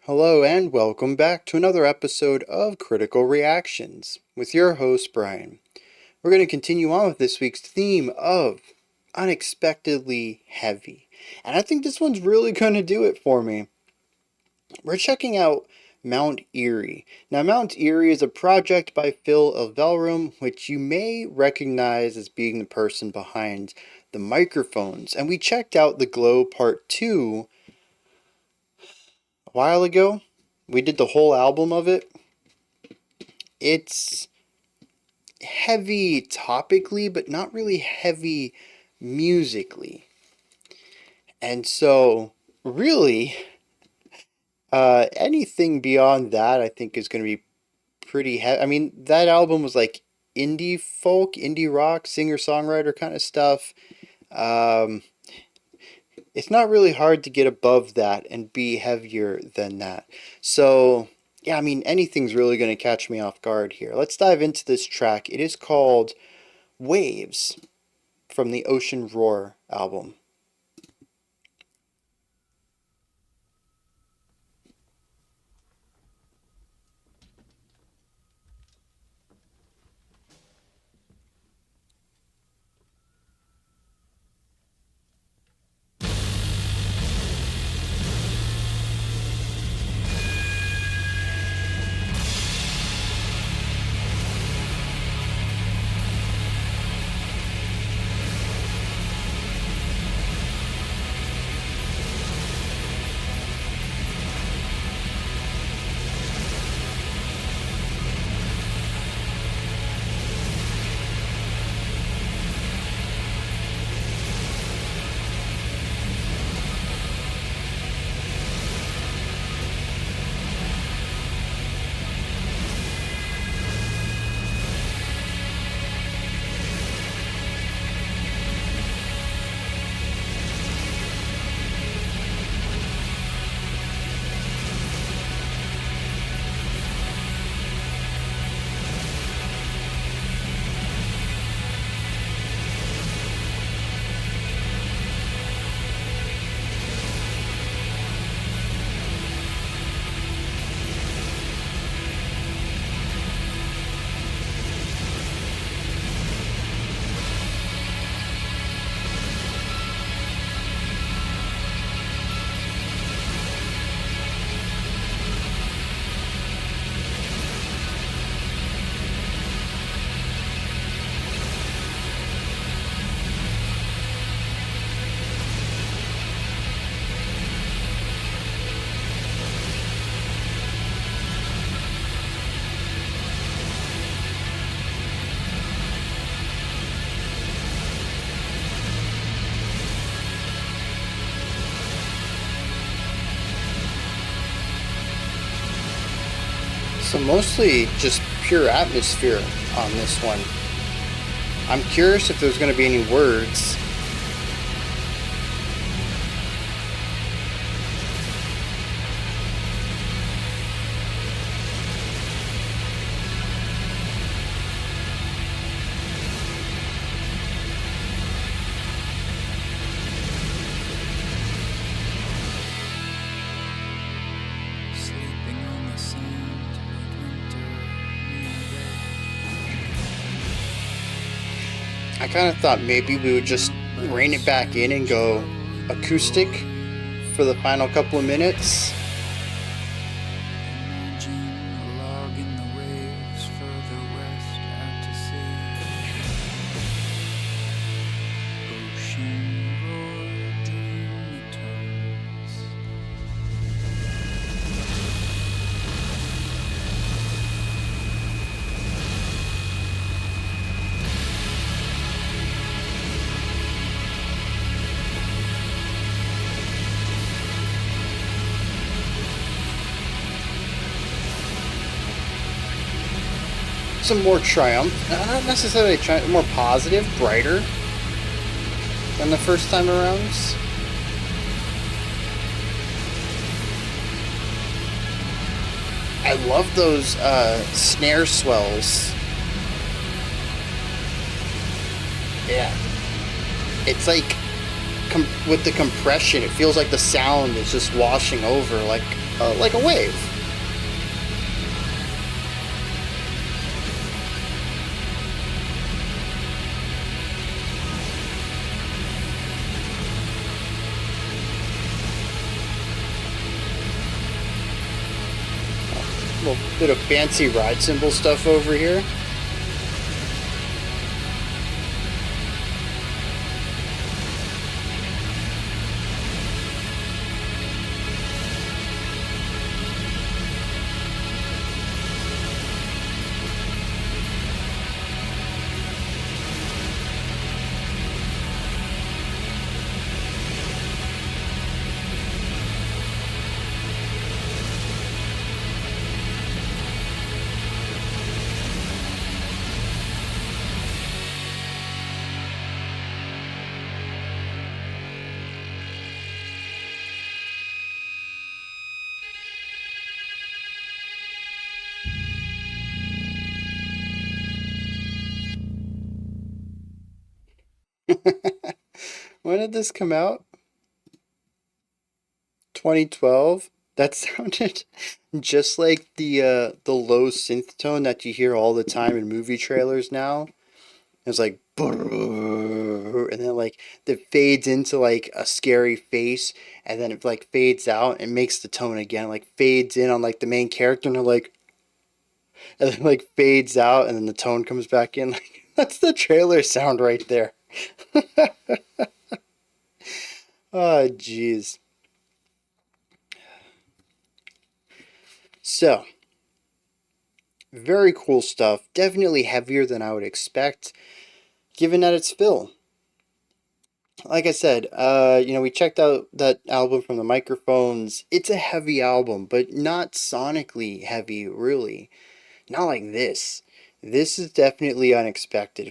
Hello and welcome back to another episode of Critical Reactions with your host Bryan. We're going to continue on with this week's theme of unexpectedly heavy. And I think this one's really going to do it for me. We're checking out Mount Eerie. Now, Mount Eerie is a project by Phil Elverum, which you may recognize as being the person behind the microphones. And we checked out The Glow Part 2 a while ago. We did the whole album of it. It's heavy topically, but not really heavy musically. And so, really, anything beyond that, I think, is going to be pretty heavy. I mean, that album was like indie folk, indie rock, singer songwriter kind of stuff. Um, it's not really hard to get above that and be heavier than that. So, yeah, I mean, anything's really going to catch me off guard here. Let's dive into this track. It is called Waves from the Ocean Roar album. So mostly just pure atmosphere on this one. I'm curious if there's going to be any words. I kind of thought maybe we would just rein it back in and go acoustic for the final couple of minutes. Some more triumph, not necessarily more positive, brighter than the first time around. I love those snare swells. Yeah, it's like with the compression, it feels like the sound is just washing over like a wave. A little bit of fancy ride cymbal stuff over here. When did this come out? 2012. That sounded just like the low synth tone that you hear all the time in movie trailers now. It's like and then like it fades into like a scary face, and then it like fades out and makes the tone again, like fades in on like the main character, and they're like, and then like fades out, and then the tone comes back in. Like that's the trailer sound right there. Oh, jeez. So, very cool stuff. Definitely heavier than I would expect, given that it's Phil. Like I said, we checked out that album from the microphones. It's a heavy album, but not sonically heavy, really. Not like this. This is definitely unexpected.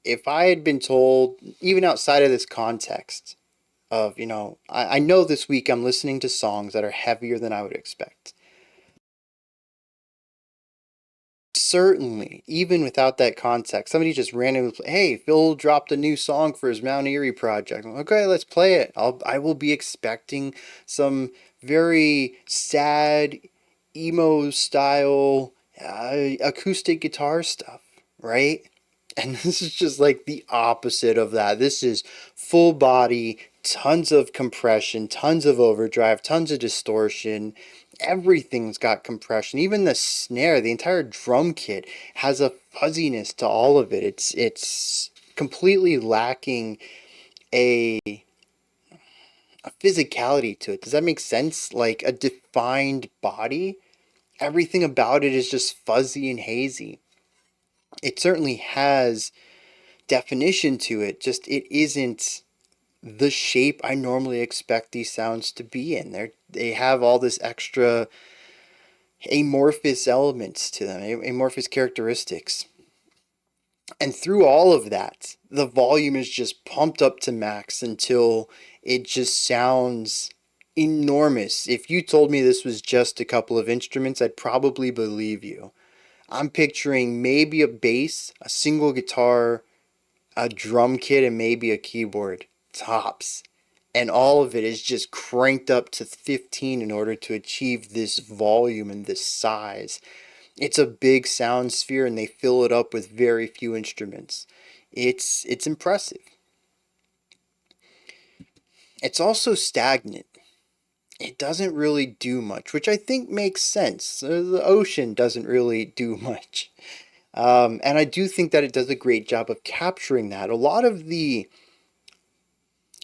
If I had been told, even outside of this context, of, I know this week I'm listening to songs that are heavier than I would expect. Certainly, even without that context, somebody just randomly, hey, Phil dropped a new song for his Mount Eerie project. Okay, let's play it. I will be expecting some very sad, emo style, acoustic guitar stuff, right? And this is just like the opposite of that. This is full body, tons of compression, tons of overdrive, tons of distortion. Everything's got compression. Even the snare, the entire drum kit has a fuzziness to all of it. It's completely lacking a a physicality to it. Does that make sense? Like a defined body. Everything about it is just fuzzy and hazy. It certainly has definition to it, just it isn't the shape I normally expect these sounds to be in. They have all this extra amorphous elements to them, amorphous characteristics. And through all of that, the volume is just pumped up to max until it just sounds enormous. If you told me this was just a couple of instruments, I'd probably believe you. I'm picturing maybe a bass, a single guitar, a drum kit, and maybe a keyboard. Tops. And all of it is just cranked up to 15 in order to achieve this volume and this size. It's a big sound sphere, and they fill it up with very few instruments. It's impressive. It's also stagnant. It doesn't really do much, which I think makes sense. The ocean doesn't really do much. And I do think that it does a great job of capturing that. A lot of the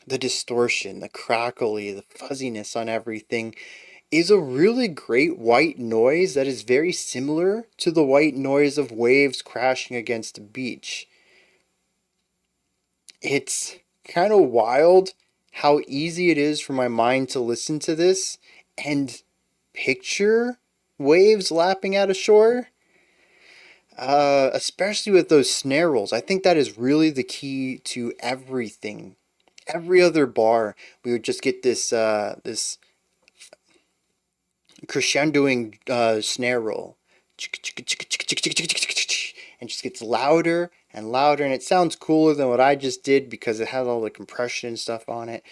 distortion, the crackly, the fuzziness on everything is a really great white noise that is very similar to the white noise of waves crashing against a beach. It's kind of wild how easy it is for my mind to listen to this and picture waves lapping at a shore. Especially with those snare rolls. I think that is really the key to everything. Every other bar, we would just get this crescendoing snare roll, and just gets louder and louder, and it sounds cooler than what I just did because it has all the compression and stuff on it.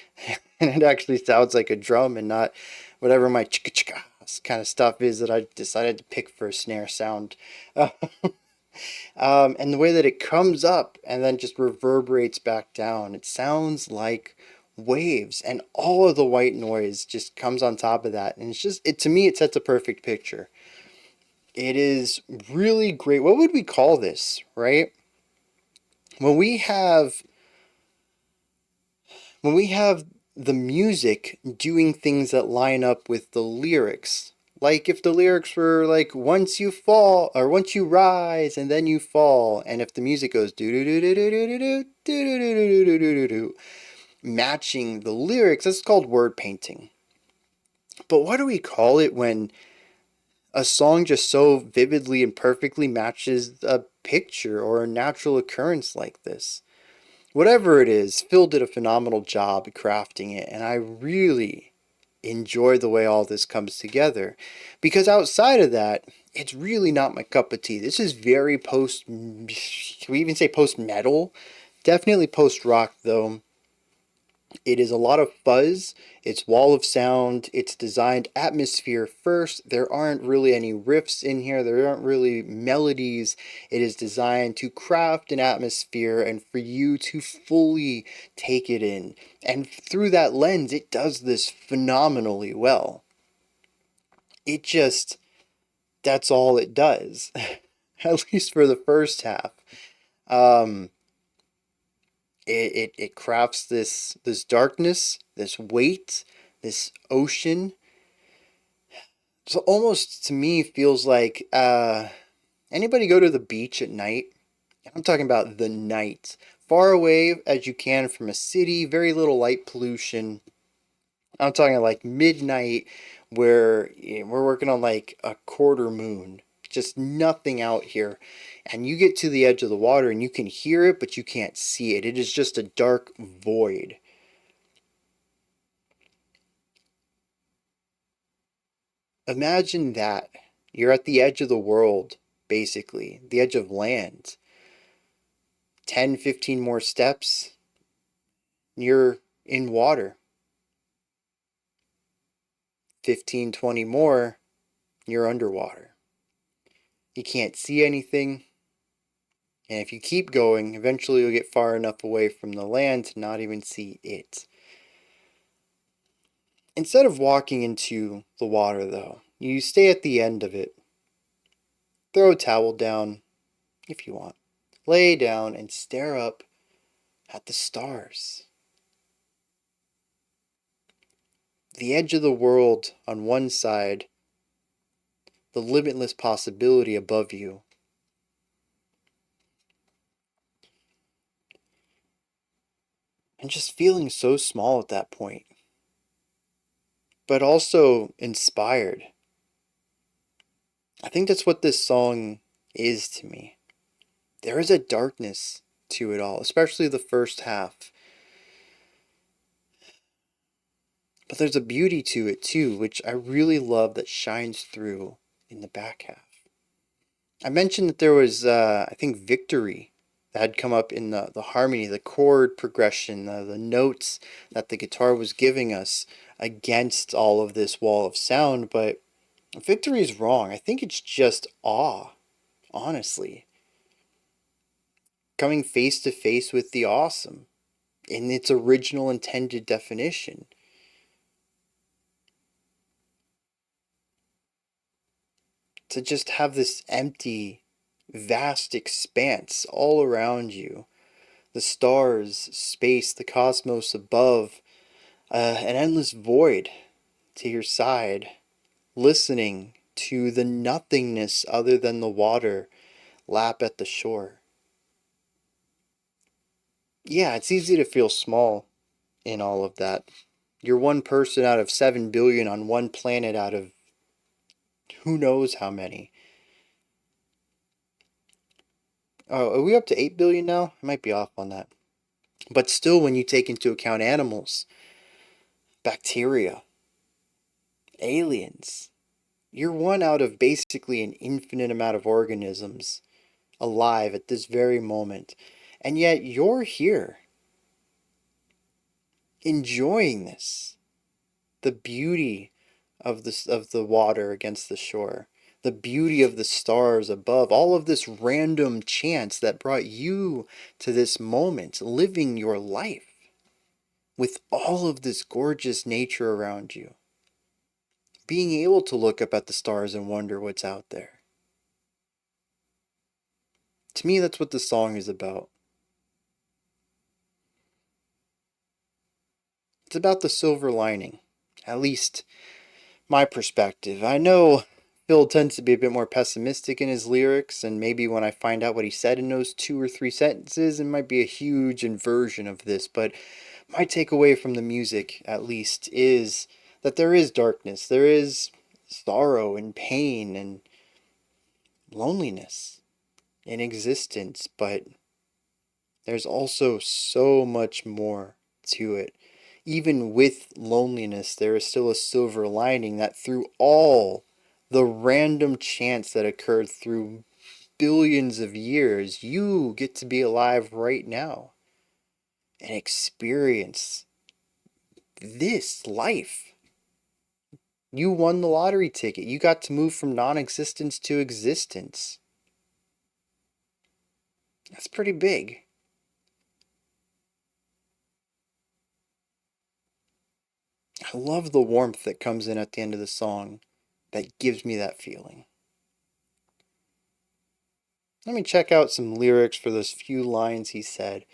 And it actually sounds like a drum and not whatever my chicka chicka kind of stuff is that I decided to pick for a snare sound. And the way that it comes up and then just reverberates back down, it sounds like waves, and all of the white noise just comes on top of that, and it's just, it to me, it sets a perfect picture. It is really great. What would we call this, right? When we have when we have the music doing things that line up with the lyrics. Like if the lyrics were like once you fall or once you rise and then you fall, and if the music goes do do do do do do do do do do do do do do, matching the lyrics, that's called word painting. But what do we call it when a song just so vividly and perfectly matches a picture or a natural occurrence like this? Whatever it is, Phil did a phenomenal job crafting it, and I really enjoy the way all this comes together. Because outside of that, it's really not my cup of tea. This is very post, can we even say post metal? Definitely post rock, though. It is a lot of fuzz, it's wall of sound, it's designed atmosphere first. There aren't really any riffs in here, there aren't really melodies. It is designed to craft an atmosphere and for you to fully take it in. And through that lens, it does this phenomenally well. It just, that's all it does, at least for the first half. Um, it crafts this darkness, this weight, this ocean. So almost to me feels like anybody go to the beach at night? I'm talking about the night, far away as you can from a city, very little light pollution. I'm talking like midnight, where we're working on like a quarter moon, just nothing out here. And you get to the edge of the water and you can hear it, but you can't see it. It is just a dark void. Imagine that. You're at the edge of the world, basically, the edge of land. 10, 15 more steps, you're in water. 15, 20 more, you're underwater. You can't see anything. And if you keep going, eventually you'll get far enough away from the land to not even see it. Instead of walking into the water, though, you stay at the end of it. Throw a towel down if you want. Lay down and stare up at the stars. The edge of the world on one side, the limitless possibility above you. And just feeling so small at that point, but also inspired. I think that's what this song is to me. There is a darkness to it all, especially the first half. But there's a beauty to it too, which I really love that shines through in the back half. I mentioned that there was, I think, victory that had come up in the harmony, the chord progression, the notes that the guitar was giving us against all of this wall of sound, but victory is wrong. I think it's just awe, honestly. Coming face to face with the awesome in its original intended definition. To just have this empty, vast expanse all around you. The stars, space, the cosmos above, an endless void to your side, listening to the nothingness other than the water lap at the shore. Yeah, it's easy to feel small in all of that. You're one person out of 7 billion on one planet out of who knows how many. Oh, are we up to 8 billion now? I might be off on that. But still, when you take into account animals, bacteria, aliens, you're one out of basically an infinite amount of organisms alive at this very moment. And yet you're here, enjoying this. The beauty of the water against the shore. The beauty of the stars above. All of this random chance that brought you to this moment, living your life with all of this gorgeous nature around you. Being able to look up at the stars and wonder what's out there. To me, that's what the song is about. It's about the silver lining. At least my perspective. I know Phil tends to be a bit more pessimistic in his lyrics, and maybe when I find out what he said in those 2 or 3 sentences, it might be a huge inversion of this, but my takeaway from the music, at least, is that there is darkness, there is sorrow and pain and loneliness in existence, but there's also so much more to it. Even with loneliness, there is still a silver lining that through all the random chance that occurred through billions of years, you get to be alive right now and experience this life. You won the lottery ticket. You got to move from non-existence to existence. That's pretty big. I love the warmth that comes in at the end of the song that gives me that feeling. Let me check out some lyrics for those few lines he said,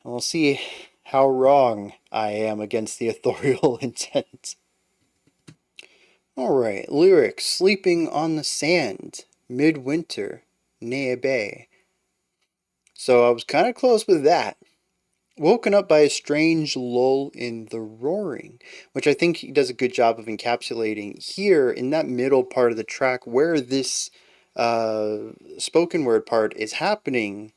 and we'll see how wrong I am against the authorial intent. Alright, lyrics. Sleeping on the sand, midwinter, near. So I was kind of close with that. Woken up by a strange lull in the roaring, which I think he does a good job of encapsulating here in that middle part of the track where this spoken word part is happening.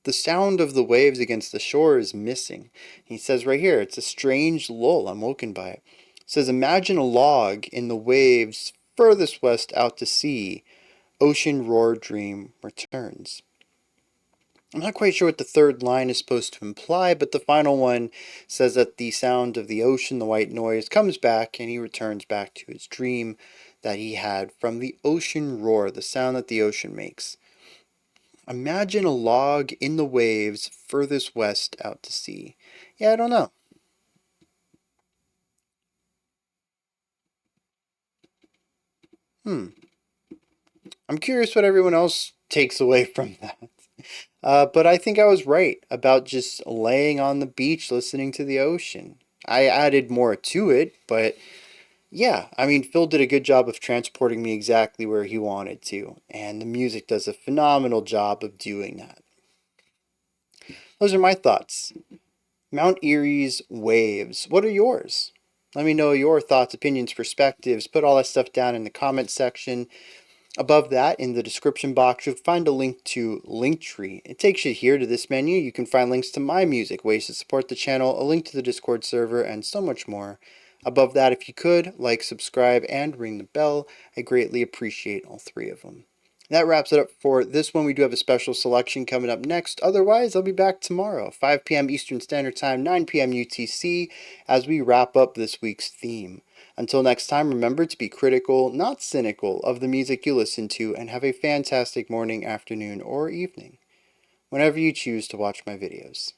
The sound of the waves against the shore is missing. He says right here, it's a strange lull. I'm woken by it. It says, imagine a log in the waves furthest west out to sea. Ocean roar dream returns. I'm not quite sure what the third line is supposed to imply, but the final one says that the sound of the ocean, the white noise, comes back and he returns back to his dream that he had from the ocean roar, the sound that the ocean makes. Imagine a log in the waves furthest west out to sea. Yeah, I don't know. I'm curious what everyone else takes away from that. But I think I was right about just laying on the beach listening to the ocean. I added more to it, but yeah, I mean, Phil did a good job of transporting me exactly where he wanted to, and the music does a phenomenal job of doing that. Those are my thoughts. Mount Erie's waves. What are yours? Let me know your thoughts, opinions, perspectives. Put all that stuff down in the comment section. Above that, in the description box, you'll find a link to Linktree. It takes you here to this menu. You can find links to my music, ways to support the channel, a link to the Discord server, and so much more. Above that, if you could, like, subscribe, and ring the bell. I greatly appreciate all three of them. That wraps it up for this one. We do have a special selection coming up next. Otherwise, I'll be back tomorrow, 5 p.m. Eastern Standard Time, 9 p.m. UTC, as we wrap up this week's theme. Until next time, remember to be critical, not cynical, of the music you listen to, and have a fantastic morning, afternoon, or evening, whenever you choose to watch my videos.